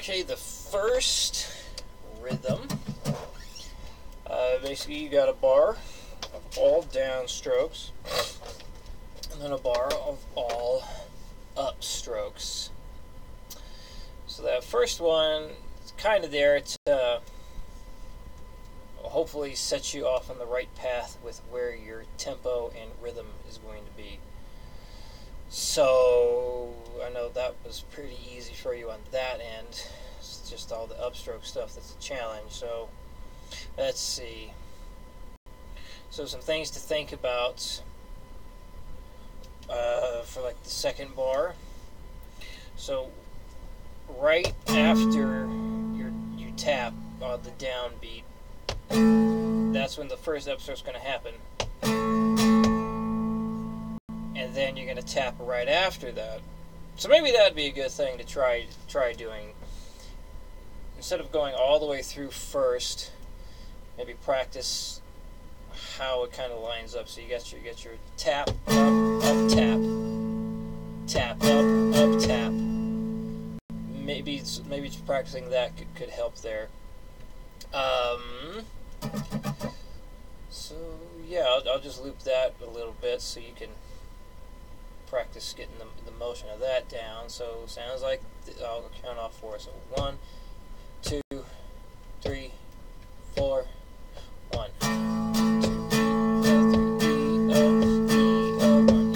Okay, the first rhythm, basically you got a bar of all downstrokes, and then a bar of all upstrokes. So that first one is kind of there to hopefully set you off on the right path with where your tempo and rhythm is going to be. So I know that was pretty easy for you on that end. It's just all the upstroke stuff that's a challenge. So let's see. So some things to think about for like the second bar. So right after you tap the downbeat, that's when the first upstroke is going to happen. And then you're going to tap right after that. So maybe that would be a good thing to try doing. Instead of going all the way through first, maybe practice how it kind of lines up. So you get your tap, up, tap, tap, up, tap. Maybe practicing that could help there. So yeah, I'll just loop that a little bit so you can practice getting the motion of that down. So sounds like I'll count off 4. So 1, 2, 3, 4. 1, 2, 3, 1,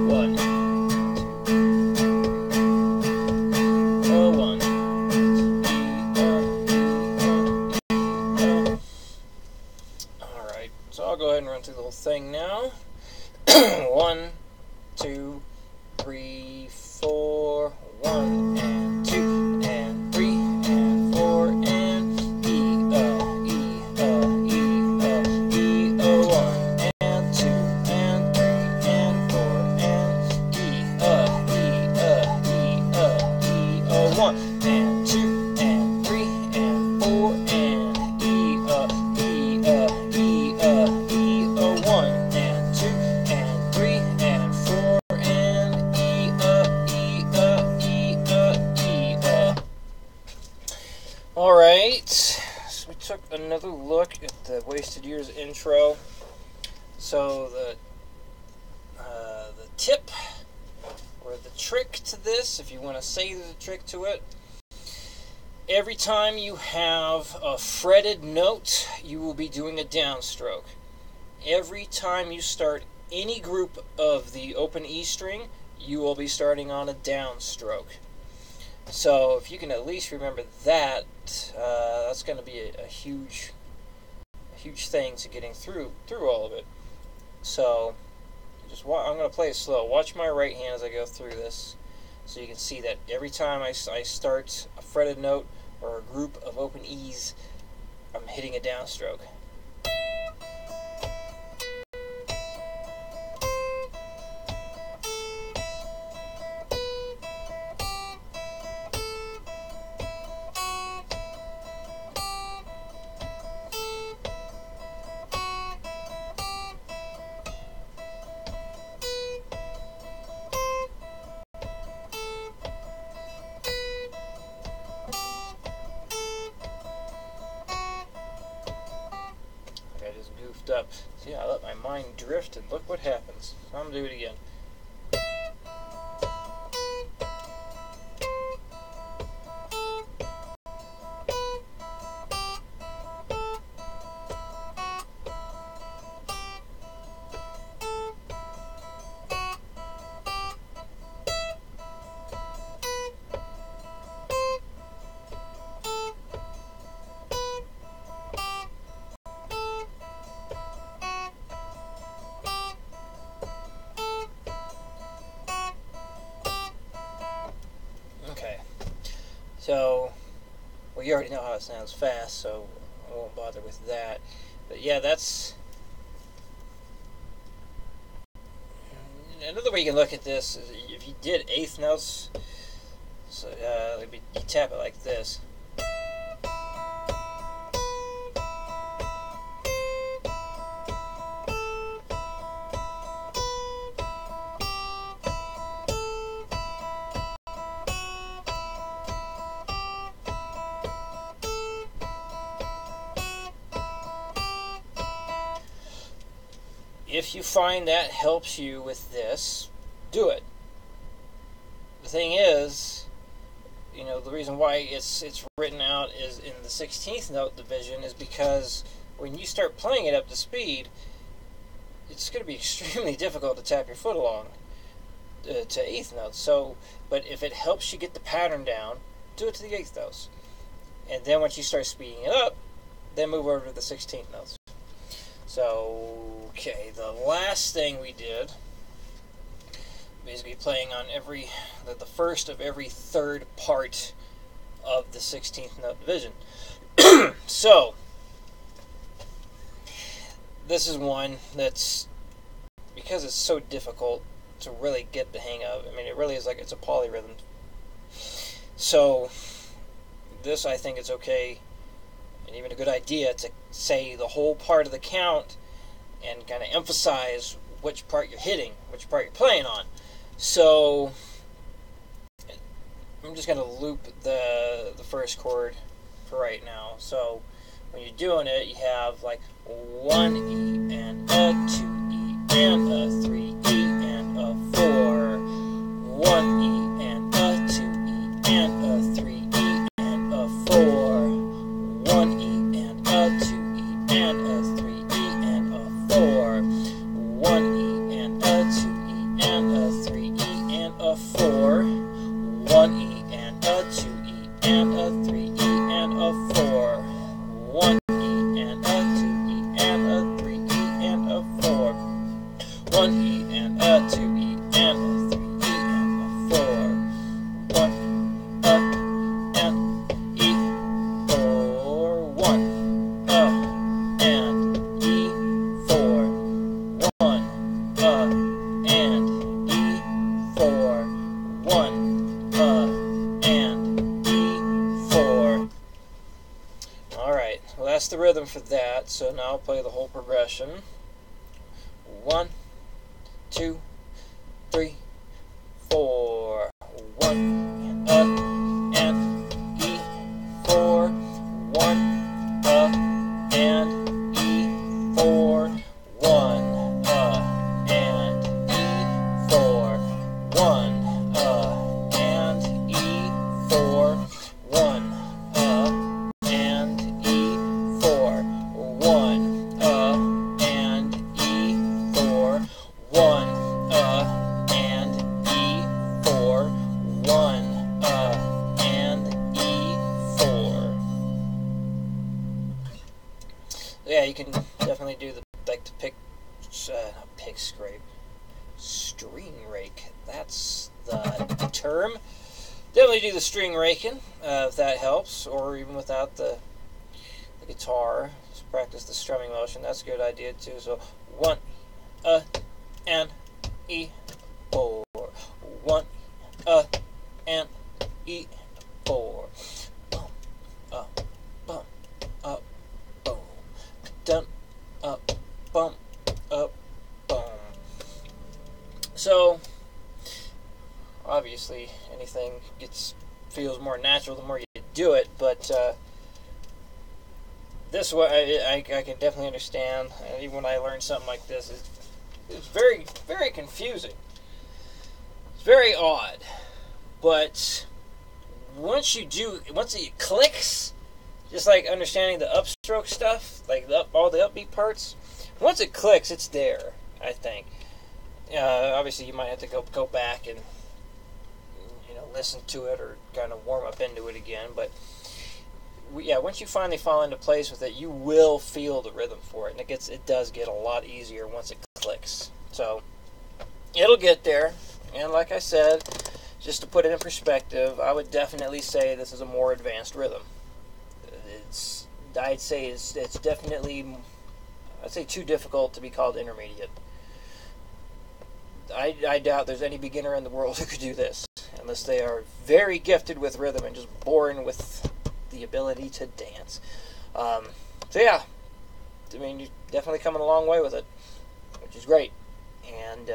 1. Alright, so I'll go ahead and run through the whole thing now. 1, 2, 3, 4. 1 and 2 and 3 and 4 and E, E, E, E, 1 and 2 and 3 and 4 and E, E, 1 and 2 and 3 and 4 and E, 1 and 2 and 3 and 4 and Alright, so we took another look at the Wasted Years intro. So the tip, or the trick to this, if you want to say the trick to it, every time you have a fretted note, you will be doing a downstroke. Every time you start any group of the open E string, you will be starting on a downstroke. So if you can at least remember that, that's going to be a huge thing to getting through all of it. So I'm going to play it slow. Watch my right hand as I go through this, so you can see that every time I start a fretted note or a group of open E's, I'm hitting a downstroke. Up. So yeah, I let my mind drift and look what happens. So I'm going to do it again. Okay, so, well, you already know how it sounds fast, so I won't bother with that. But yeah, that's another way you can look at this. Is if you did eighth notes, so you tap it like this. if you find that helps you with this, do it. The thing is, the reason why it's written out is in the 16th note division is because when you start playing it up to speed, it's going to be extremely difficult to tap your foot along to 8th notes. So, but if it helps you get the pattern down, do it to the 8th notes. And then once you start speeding it up, then move over to the 16th notes. So, okay, the last thing we did, basically playing on the first of every third part of the 16th note division. So, this is one that's, because it's so difficult to really get the hang of. I mean, it really is like it's a polyrhythm. So, this I think it's okay, and even a good idea to say the whole part of the count and kind of emphasize which part you're hitting, which part you're playing on. So, I'm just going to loop the first chord for right now. So, when you're doing it, you have like 1 E and a 2 E and a 3 E and a 4, 1 E and a 2 E and a 3 E and a 4, 1 E and a 2 E and a 3 E and a 4, 1 E and a 2 E and a 3 E and a 4, 1 E and a 2 E and a 3 E and a 4, 1 E and a 2 E and a 3 E and a 4, 1 E and a 2 E and a 3 E and a 4, 1 and E 4, 1 and E 4, 1 and E 4, 1 and E 4. Alright, well that's the rhythm for that, so now I'll play the whole progression. 1, 2, 3, 4, 1 and E 4, 1 and E 4, 1 and E 4, 1 and E 4, 1 and E 4, 1 and E 4, 1 and E 4, 1 and E 4. Yeah, you can definitely do the pick scrape, string rake. That's the term. Definitely do the string raking if that helps, or even without the guitar. Just practice the strumming motion. That's a good idea too. So 1 and E 4, 1 and E 4. Boom, up, bump, up, boom, dun, up, bump, up, boom. So obviously anything feels more natural the more you do it, but this way I can definitely understand. And even when I learned something like this, it's very, very confusing. It's very odd, but once it clicks, just like understanding the upstroke stuff, like all the upbeat parts, once it clicks, it's there, I think. Obviously, you might have to go back and listen to it or kind of warm up into it again, but once you finally fall into place with it, you will feel the rhythm for it, and it does get a lot easier once it clicks. So it'll get there, and like I said, just to put it in perspective, I would definitely say this is a more advanced rhythm. I'd say it's definitely, I'd say, too difficult to be called intermediate. I doubt there's any beginner in the world who could do this, unless they are very gifted with rhythm and just born with the ability to dance. So yeah, I mean, you're definitely coming a long way with it, which is great. And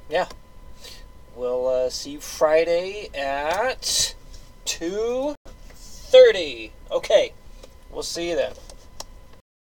yeah, we'll see you Friday at 2:30. Okay, we'll see you then.